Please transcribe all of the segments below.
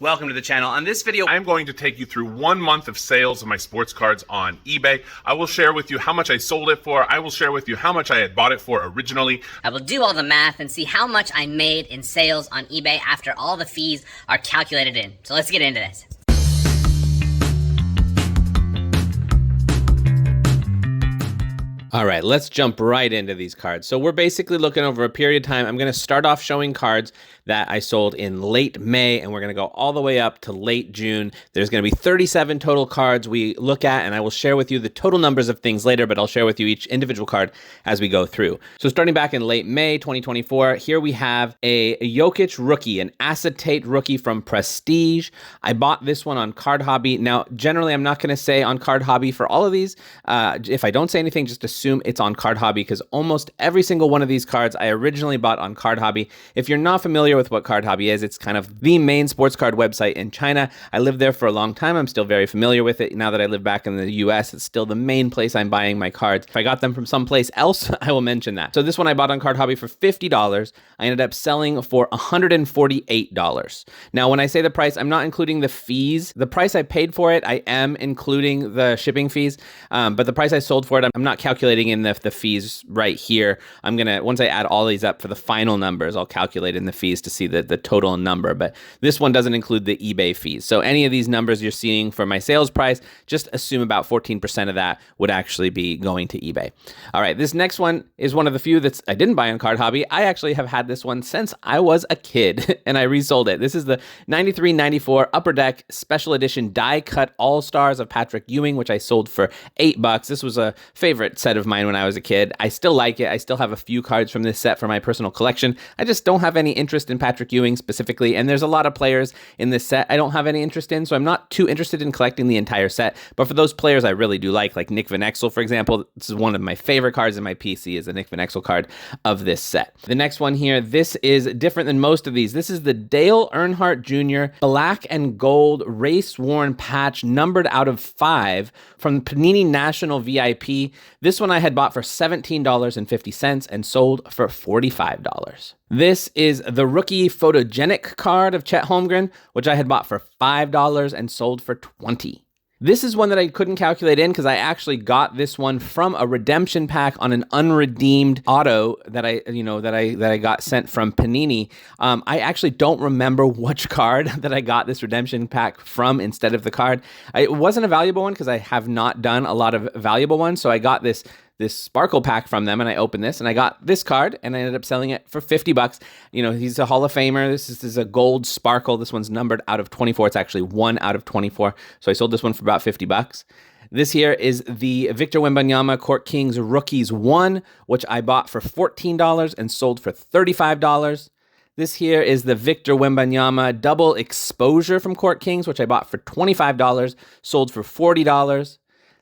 Welcome to the channel. On this video, I'm going to take you through 1 month of sales of my sports cards on eBay. I will share with you how much I sold it for. I will share with you how much I had bought it for originally. I will do all the math and see how much I made in sales on eBay after all the fees are calculated in. So let's get into this. All right, let's jump right into these cards. So we're basically looking over a period of time. I'm going to start off showing cards that I sold in late May, and we're going to go all the way up to late June. There's going to be 37 total cards we look at, and I will share with you the total numbers of things later, but I'll share with you each individual card as we go through. So starting back in late May 2024, here we have a Jokic rookie, an acetate rookie from Prestige. I bought this one on Card Hobby. Now, generally, I'm not going to say on Card Hobby for all of these. If I don't say anything, just assume it's on Card Hobby, because almost every single one of these cards I originally bought on Card Hobby. If you're not familiar with what Card Hobby is, it's kind of the main sports card website in China. I lived there for a long time. I'm still very familiar with it. Now that I live back in the US, it's still the main place I'm buying my cards. If I got them from someplace else, I will mention that. So this one I bought on Card Hobby for $50. I ended up selling for $148. Now, when I say the price, I'm not including the fees. The price I paid for it, I am including the shipping fees, but the price I sold for it, I'm not calculating in the fees right here. I'm gonna, once I add all these up for the final numbers, I'll calculate in the fees to see the total number, but this one doesn't include the eBay fees. So any of these numbers you're seeing for my sales price, just assume about 14% of that would actually be going to eBay. All right, this next one is one of the few that I didn't buy on Card Hobby. I actually have had this one since I was a kid and I resold it. This is the 93-94 Upper Deck Special Edition Die Cut All-Stars of Patrick Ewing, which I sold for $8. This was a favorite set of mine when I was a kid. I still like it. I still have a few cards from this set for my personal collection. I just don't have any interest in Patrick Ewing specifically, and there's a lot of players in this set I don't have any interest in, so I'm not too interested in collecting the entire set. But for those players I really do like Nick Van Exel, for example, this is one of my favorite cards in my PC, is a Nick Van Exel card of this set. The next one here, this is different than most of these. This is the Dale Earnhardt Jr. Black and Gold Race-Worn Patch, numbered out of 5 from Panini National VIP. This one I had bought for $17.50 and sold for $45. This is the Rookie Photogenic card of Chet Holmgren, which I had bought for $5 and sold for $20. This is one that I couldn't calculate in because I actually got this one from a redemption pack on an unredeemed auto that I got sent from Panini. I actually don't remember which card that I got this redemption pack from instead of the card. It wasn't a valuable one because I have not done a lot of valuable ones, so I got this sparkle pack from them, and I opened this and I got this card and I ended up selling it for $50. You know, he's a Hall of Famer. This is a gold sparkle. This one's numbered out of 24. It's actually 1 out of 24. So I sold this one for about $50. This here is the Victor Wembanyama Court Kings Rookies 1, which I bought for $14 and sold for $35. This here is the Victor Wembanyama Double Exposure from Court Kings, which I bought for $25, sold for $40.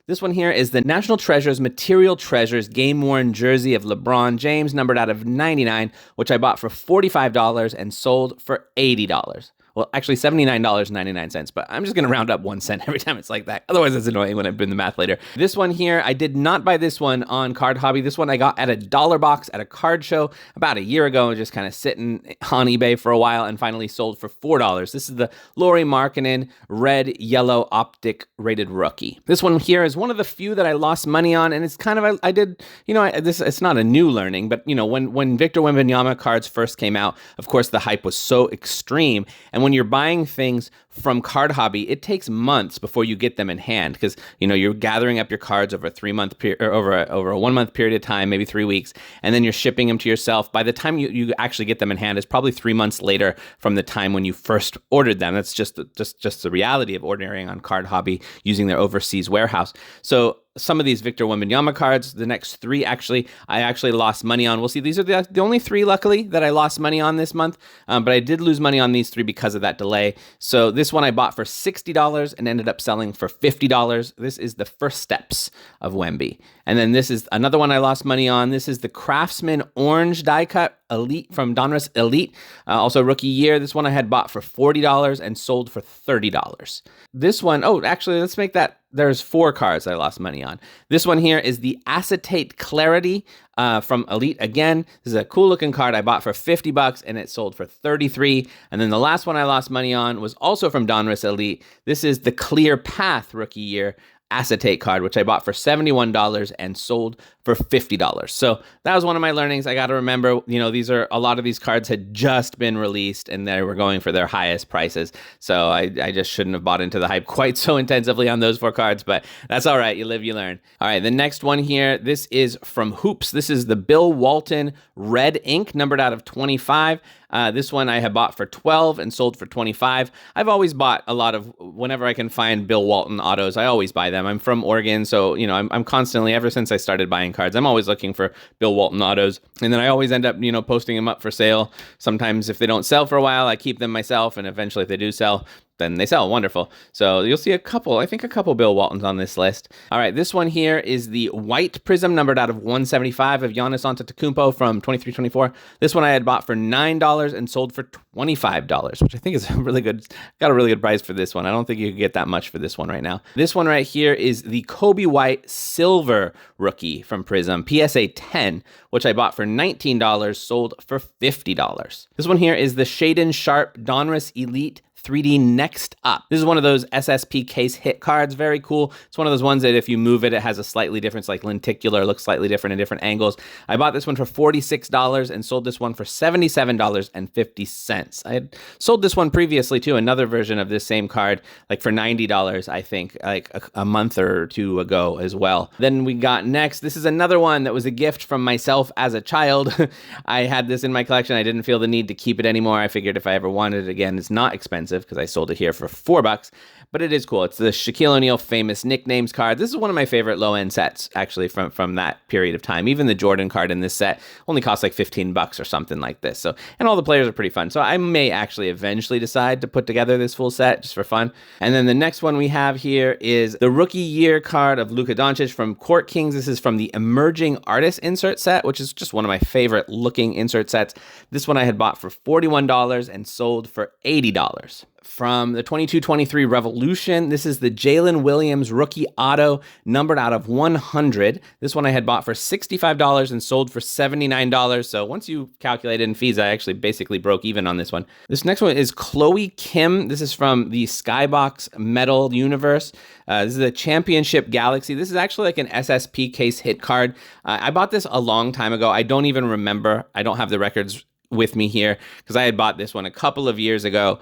This one here is the National Treasures Material Treasures Game-Worn Jersey of LeBron James, numbered out of 99, which I bought for $45 and sold for $80. Well, actually $79.99, but I'm just going to round up 1 cent every time it's like that. Otherwise, it's annoying when I'm doing the math later. This one here, I did not buy this one on Card Hobby. This one I got at a dollar box at a card show about a year ago, just kind of sitting on eBay for a while and finally sold for $4. This is the Lauri Markkanen Red Yellow Optic Rated Rookie. This one here is one of the few that I lost money on, and it's kind of, it's not a new learning, but when Victor Wembanyama cards first came out, of course, the hype was so extreme, and when you're buying things from Card Hobby, it takes months before you get them in hand because you're gathering up your cards over a 3-month period, or over a 1 month period of time, maybe 3 weeks, and then you're shipping them to yourself. By the time you actually get them in hand, it's probably 3 months later from the time when you first ordered them. That's just the reality of ordering on Card Hobby using their overseas warehouse. So some of these Victor Wembanyama cards, the next 3 I actually lost money on. We'll see. These are the only 3, luckily, that I lost money on this month. But I did lose money on these 3 because of that delay. So this one I bought for $60 and ended up selling for $50. This is the First Steps of Wemby. And then this is another one I lost money on. This is the Craftsman Orange Die Cut Elite from Donruss Elite, also rookie year. This one I had bought for $40 and sold for $30. This one, oh, actually, let's make that there's 4 cards that I lost money on. This one here is the Acetate Clarity from Elite. Again, this is a cool looking card I bought for $50 and it sold for $33. And then the last one I lost money on was also from Donruss Elite. This is the Clear Path Rookie Year Acetate card, which I bought for $71 and sold for $50. So that was one of my learnings. I got to remember, a lot of these cards had just been released and they were going for their highest prices. So I just shouldn't have bought into the hype quite so intensively on those 4 cards, but that's all right. You live, you learn. All right, the next one here, this is from Hoops. This is the Bill Walton Red Ink, numbered out of 25. This one I have bought for $12 and sold for $25. I've always bought a lot of, whenever I can find Bill Walton autos, I always buy them. I'm from Oregon, so I'm constantly, ever since I started buying cards, I'm always looking for Bill Walton autos, and then I always end up posting them up for sale. Sometimes if they don't sell for a while, I keep them myself, and eventually if they do sell, then they sell. Wonderful. So you'll see a couple Bill Waltons on this list. All right, this one here is the White Prism, numbered out of 175 of Giannis Antetokounmpo from 23-24. This one I had bought for $9 and sold for $25, which I think is got a really good price for this one. I don't think you could get that much for this one right now. This one right here is the Kobe White Silver Rookie from Prism, PSA 10, which I bought for $19, sold for $50. This one here is the Shaden Sharp Donruss Elite 3D Next Up. This is one of those SSP case hit cards. Very cool. It's one of those ones that if you move it, it has a slightly different, like lenticular, looks slightly different in different angles. I bought this one for $46 and sold this one for $77.50. I had sold this one previously too, another version of this same card, like for $90, I think, like a month or 2 ago as well. Then we got next, this is another one that was a gift from myself as a child. I had this in my collection. I didn't feel the need to keep it anymore. I figured if I ever wanted it again, it's not expensive, because I sold it here for $4, but it is cool. It's the Shaquille O'Neal Famous Nicknames card. This is one of my favorite low-end sets, actually, from that period of time. Even the Jordan card in this set only costs like $15 or something like this. So, and all the players are pretty fun. So I may actually eventually decide to put together this full set just for fun. And then the next one we have here is the Rookie Year card of Luka Doncic from Court Kings. This is from the Emerging Artist insert set, which is just one of my favorite looking insert sets. This one I had bought for $41 and sold for $80. From the 22-23 Revolution, this is the Jalen Williams Rookie Auto, numbered out of 100. This one I had bought for $65 and sold for $79. So once you calculate in fees, I actually basically broke even on this one. This next one is Chloe Kim. This is from the Skybox Metal Universe. This is a Championship Galaxy. This is actually like an SSP case hit card. I bought this a long time ago. I don't even remember. I don't have the records with me here because I had bought this one a couple of years ago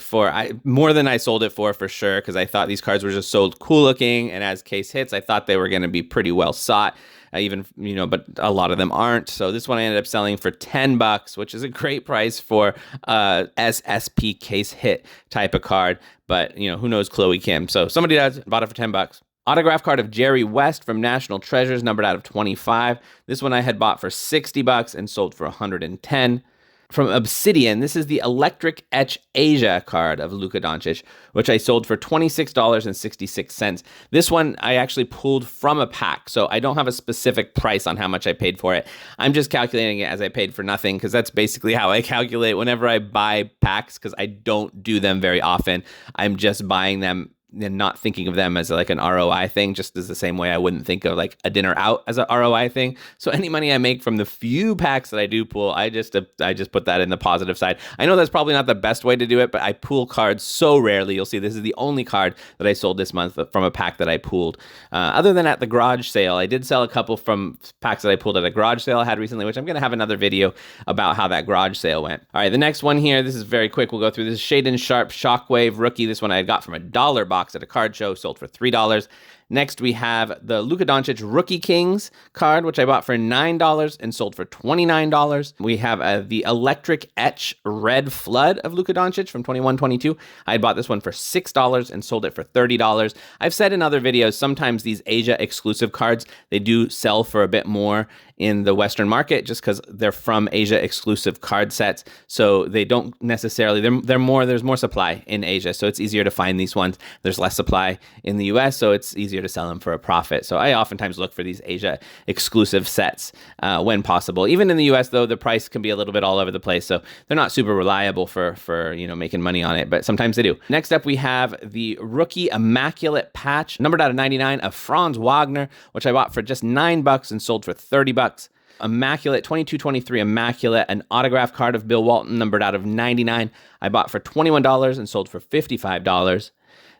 for more than I sold it for sure, because I thought these cards were just so cool looking, and as case hits I thought they were going to be pretty well sought, but a lot of them aren't. So this one I ended up selling for $10, which is a great price for SSP case hit type of card, but who knows Chloe Kim. So somebody does, bought it for $10. Autograph card of Jerry West from National Treasures, numbered out of 25. This one I had bought for $60 and sold for $110. From Obsidian, this is the Electric Etch Asia card of Luka Doncic, which I sold for $26.66. This one I actually pulled from a pack, so I don't have a specific price on how much I paid for it. I'm just calculating it as I paid for nothing, because that's basically how I calculate whenever I buy packs, because I don't do them very often. I'm just buying them and not thinking of them as like an ROI thing, just as the same way I wouldn't think of like a dinner out as an ROI thing. So any money I make from the few packs that I do pool, I just put that in the positive side. I know that's probably not the best way to do it, but I pool cards so rarely. You'll see this is the only card that I sold this month from a pack that I pooled. Other than at the garage sale, I did sell a couple from packs that I pulled at a garage sale I had recently, which I'm going to have another video about how that garage sale went. All right, the next one here, this is very quick. We'll go through this. Shaden Sharp Shockwave Rookie. This one I got from a $1 box at a card show, sold for $3. Next, we have the Luka Doncic Rookie Kings card, which I bought for $9 and sold for $29. We have the Electric Etch Red Flood of Luka Doncic from 21-22. I bought this one for $6 and sold it for $30. I've said in other videos, sometimes these Asia exclusive cards, they do sell for a bit more in the Western market just because they're from Asia exclusive card sets. So they don't necessarily, there's more supply in Asia. So it's easier to find these ones. There's less supply in the US, so it's easier to sell them for a profit. So I oftentimes look for these Asia exclusive sets when possible. Even in the US, though, the price can be a little bit all over the place. So they're not super reliable for making money on it, but sometimes they do. Next up, we have the Rookie Immaculate Patch, numbered out of 99, of Franz Wagner, which I bought for just $9 and sold for $30. Immaculate 22-23 Immaculate, an autograph card of Bill Walton, numbered out of 99. I bought for $21 and sold for $55.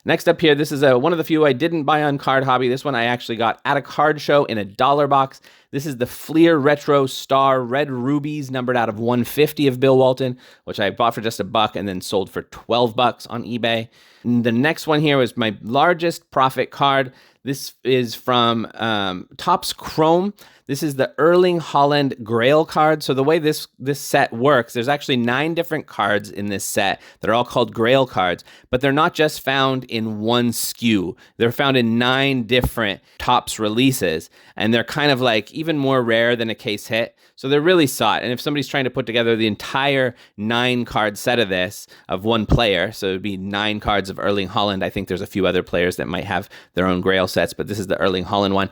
Next up here, this is one of the few I didn't buy on Card Hobby. This one I actually got at a card show in a dollar box. This is the Fleer Retro Star Red Rubies, numbered out of 150 of Bill Walton, which I bought for just $1 and then sold for $12 on eBay. And the next one here was my largest profit card. This is from Topps Chrome. This is the Erling Haaland Grail card. So the way this set works, there's actually 9 different cards in this set that are all called Grail cards, but they're not just found in one SKU. They're found in 9 different Topps releases, and they're kind of like even more rare than a case hit. So they're really sought. And if somebody's trying to put together the entire 9 card set of this, of one player, so it'd be 9 cards of Erling Haaland. I think there's a few other players that might have their own Grail sets, but this is the Erling Haaland one.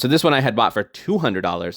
So this one I had bought for $200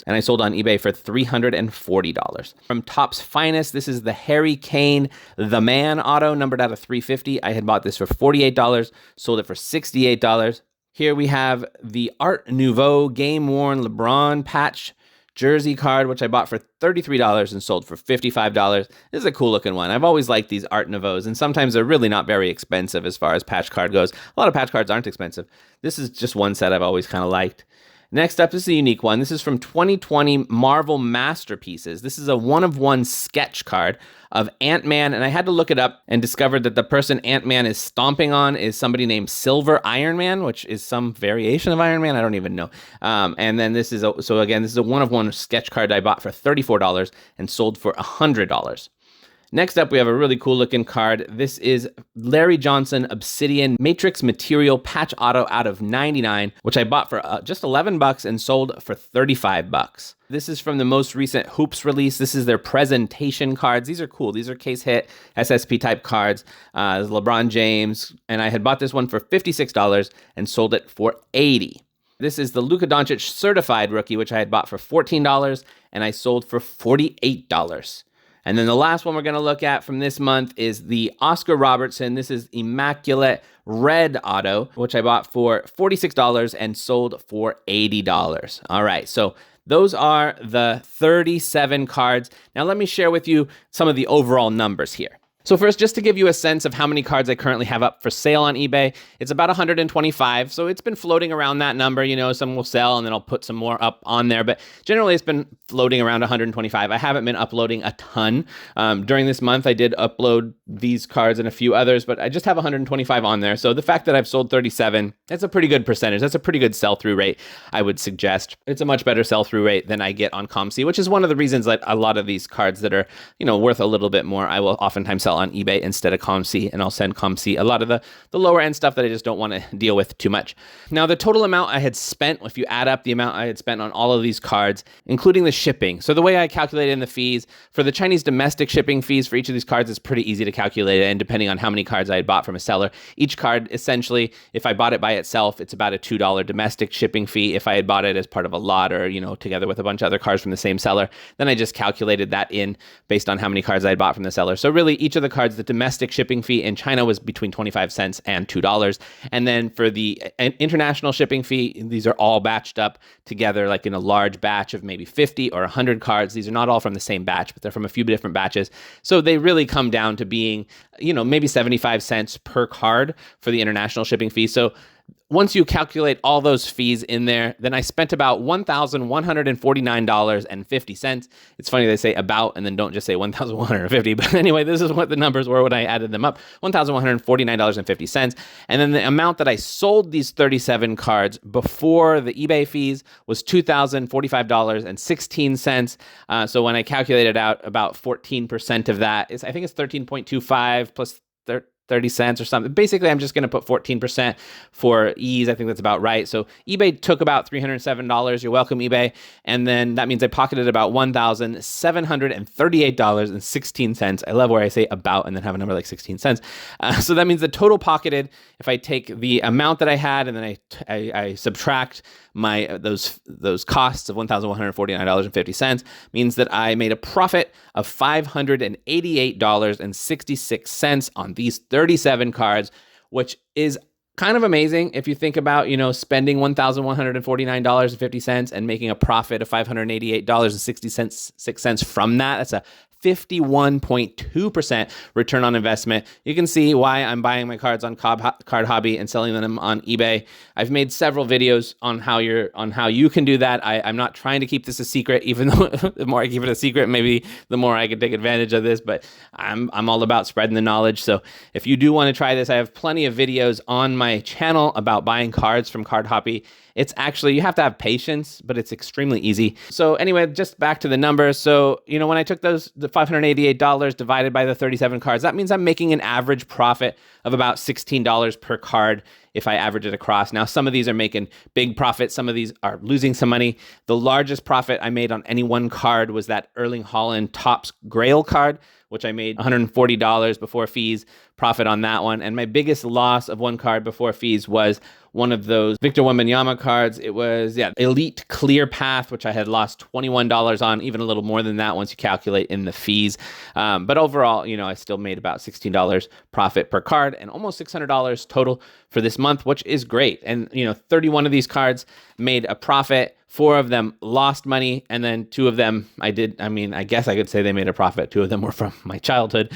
and I sold on eBay for $340. From Topps Finest, this is the Harry Kane The Man auto, numbered out of 350. I had bought this for $48, sold it for $68. Here we have the Art Nouveau Game Worn LeBron patch jersey card, which I bought for $33 and sold for $55. This is a cool looking one. I've always liked these Art Nouveaux, and sometimes they're really not very expensive as far as patch card goes. A lot of patch cards aren't expensive. This is just one set I've always kind of liked. Next up, this is a unique one. This is from 2020 Marvel Masterpieces. This is a one-of-one sketch card of Ant-Man, and I had to look it up and discovered that the person Ant-Man is stomping on is somebody named Silver Iron Man, which is some variation of Iron Man. I don't even know. And then this is this is a one-of-one sketch card I bought for $34 and sold for $100. Next up, we have a really cool looking card. This is Larry Johnson Obsidian Matrix Material Patch Auto out of 99, which I bought for just $11 and sold for $35. This is from the most recent Hoops release. This is their presentation cards. These are cool. These are case hit SSP type cards. LeBron James, and I had bought this one for $56 and sold it for $80. This is the Luka Doncic Certified Rookie, which I had bought for $14 and I sold for $48. And then the last one we're going to look at from this month is the Oscar Robertson. This is Immaculate Red Auto, which I bought for $46 and sold for $80. All right, so those are the 37 cards. Now let me share with you some of the overall numbers here. So first, just to give you a sense of how many cards I currently have up for sale on eBay, it's about 125. So it's been floating around that number. You know, some will sell and then I'll put some more up on there. But generally, it's been floating around 125. I haven't been uploading a ton. During this month, I did upload these cards and a few others, but I just have 125 on there. So the fact that I've sold 37, that's a pretty good percentage. That's a pretty good sell-through rate, I would suggest. It's a much better sell-through rate than I get on ComC, which is one of the reasons that a lot of these cards that are, worth a little bit more, I will oftentimes sell on eBay instead of ComC, and I'll send ComC a lot of the lower end stuff that I just don't want to deal with too much. Now, the total amount I had spent, if you add up the amount I had spent on all of these cards, including the shipping. So the way I calculated in the fees, for the Chinese domestic shipping fees for each of these cards is pretty easy to calculate, and depending on how many cards I had bought from a seller, each card essentially, if I bought it by itself, it's about a $2 domestic shipping fee. If I had bought it as part of a lot or, together with a bunch of other cards from the same seller, then I just calculated that in based on how many cards I had bought from the seller. So really, each of the cards, the domestic shipping fee in China was between 25 cents and $2. And then for the international shipping fee, these are all batched up together, like in a large batch of maybe 50 or 100 cards. These are not all from the same batch, but they're from a few different batches. So they really come down to being, maybe 75 cents per card for the international shipping fee. So once you calculate all those fees in there, then I spent about $1,149.50. It's funny they say about and then don't just say $1,150. But anyway, this is what the numbers were when I added them up. $1,149.50. And then the amount that I sold these 37 cards before the eBay fees was $2,045.16. So when I calculated out about 14% of that, I think it's 13.25 plus 30 cents or something. Basically, I'm just going to put 14% for ease. I think that's about right. So eBay took about $307. You're welcome, eBay. And then that means I pocketed about $1,738.16. I love where I say about and then have a number like 16 cents. So that means the total pocketed, if I take the amount that I had and then I subtract those costs of $1,149.50, means that I made a profit of $588.66 on these 37 cards, which is kind of amazing if you think about, spending $1,149.50 and making a profit of $588.66 from that. That's a 51.2% return on investment. You can see why I'm buying my cards on Card Hobby and selling them on eBay. I've made several videos on how you can do that. I'm not trying to keep this a secret, even though the more I keep it a secret, maybe the more I can take advantage of this, but I'm all about spreading the knowledge. So if you do want to try this, I have plenty of videos on my channel about buying cards from Card Hobby. It's actually, you have to have patience, but it's extremely easy. So anyway, just back to the numbers. So, when I took the $588 divided by the 37 cards, that means I'm making an average profit of about $16 per card if I average it across. Now, some of these are making big profits. Some of these are losing some money. The largest profit I made on any one card was that Erling Haaland Topps Grail card, which I made $140 before fees profit on that one. And my biggest loss of one card before fees was one of those Victor Wembanyama cards. It was, Elite Clear Path, which I had lost $21 on, even a little more than that once you calculate in the fees. But overall, I still made about $16 profit per card and almost $600 total for this month, which is great. And, 31 of these cards made a profit. 4 of them lost money, and then 2 of them I guess I could say they made a profit. 2 of them were from my childhood.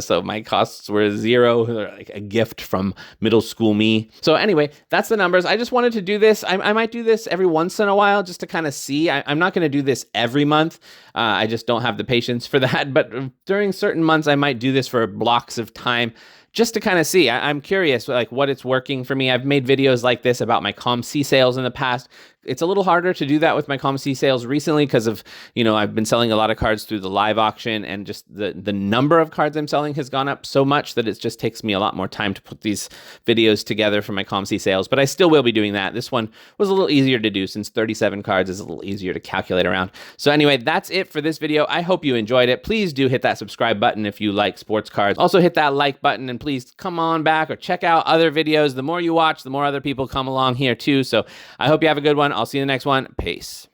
So my costs were 0, like a gift from middle school me. So anyway, that's the numbers. I just wanted to do this. I might do this every once in a while just to kind of see. I'm not going to do this every month. I just don't have the patience for that. But during certain months, I might do this for blocks of time, just to kind of see. I'm curious, like, what it's working for me. I've made videos like this about my ComC sales in the past. It's a little harder to do that with my ComC sales recently because of, I've been selling a lot of cards through the live auction, and just the number of cards I'm selling has gone up so much that it just takes me a lot more time to put these videos together for my ComC sales. But I still will be doing that. This one was a little easier to do since 37 cards is a little easier to calculate around. So anyway, that's it for this video. I hope you enjoyed it. Please do hit that subscribe button if you like sports cards. Also hit that like button, and please come on back or check out other videos. The more you watch, the more other people come along here too. So I hope you have a good one. I'll see you in the next one. Peace.